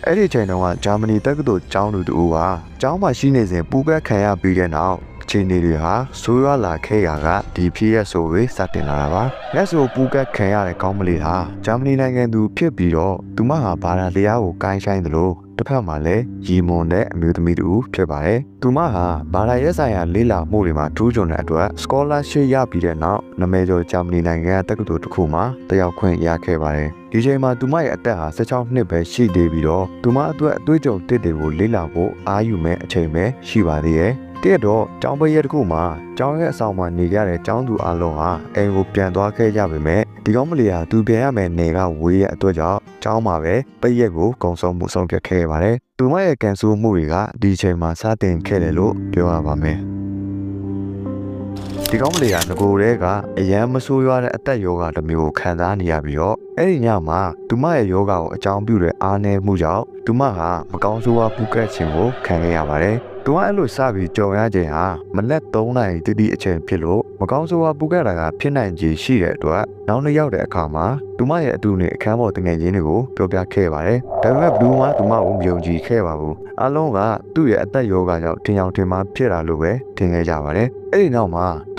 အဲ့ဒီချိန်တုန်းကဂျာမနီတက္ကသိုလ်ကျောင်းသူတို့ကကျောင်းမှာရှိနေစဉ်ပူကတ်ခံရပြီးတဲ့နောက်အခြေအနေတွေဟာဆိုးရွားလာခဲ့ရာကဒီဖြစ်ရဆိုတွေစတင်လာတာပါ။လက်ဆိုပူကတ်ခံရတဲ့ကောင်းမလေးဟာဂျာမနီနိုင်ငံသူဖြစ်ပြီးတော့သူမဟာဘာသာတရားကိုကိုင်းဆိုင်သလိုတစ်ဖက်မှာလည်းရီမွန်တဲ့အမျိုးသမီးတူဖြစ်ပါတယ်။သူမဟာဘာသာရေးဆိုင်ရာလေ့လာမှုတွေမှာထူးချွန်တဲ့အတွက် scholarship ရပြီးတဲ့နောက်နာမည်ကျော်ဂျာမနီနိုင်ငံတက္ကသိုလ်တစ်ခုမှာတက်ရောက်ခွင့်ရခဲ့ပါတယ်။ဒီချိန်မှာသူမရဲ့အသက်ဟာ16နှစ်ပဲရှိသေးပြီးတော့သူမအတွက်အတွေ့အကြုံတစ်တွေကိုလေ့လာဖို့အားယူမဲ့အချိန်ပဲရှိပါသေးတယ်။တဲ့တော့ကျောင်းပရိသတ်တစ်ခုမှာကျောင်းရဲ့အဆောင်မှာနေကြတဲ့ကျောင်းသူအလုံးဟာအိမ်ကိုပြန်သွားခဲ့ကြပေမဲ့ဒီကောင်းမလေးဟာသူပြန်ရမယ်နေကဝေးရဲ့အတွက်ကြောင့်ကျောင်းမှာပဲပရိသတ်ကိုကုံဆုံးမှုဆုံးဖြတ်ခဲ့ပါတယ်။သူမရဲ့ကန်ဆူမှုတွေကဒီအချိန်မှာစတင်ခဲ့တယ်လို့ပြောရပါမယ်။ဒီကောင်းမလေးကငကိုယ်တည်းကအရန်မဆိုးရွားတဲ့အသက်ယောဂတစ်မျိုးကိုခံစားနေရပြီးတော့အဲ့ဒီညမှာသူမရဲ့ယောဂကိုအကြောင်းပြုတဲ့အားနည်းမှုကြောင့်သူမဟာမကောင်းဆိုးဝါးပူကတ်ခြင်းကိုခံခဲ့ရပါတယ်။သူကအဲ့လိုစပြီးကြော်ရခြင်းဟာမနက်3နာရီတိတိအချိန်ဖြစ်လို့မကောင်းဆိုးဝါးပူကတ်တာကဖြစ်နိုင်ခြေရှိတဲ့အတွက်နောက်နေ့ရောက်တဲ့အခါမှာသူမရဲ့အတူနဲ့အခန်းပေါ်တငယ်ချင်းတွေကိုပြောပြခဲ့ပါတယ်။ဒါပေမဲ့ဘလူးကသူမကိုမယုံကြည်ခဲ့ပါဘူး။အလုံးကသူ့ရဲ့အသက်ယောဂကြောင့်ထင်အောင်ထင်မှားဖြစ်တာလို့ပဲထင်ခဲ့ကြပါတယ်။အဲ့ဒီနောက်မှာသူ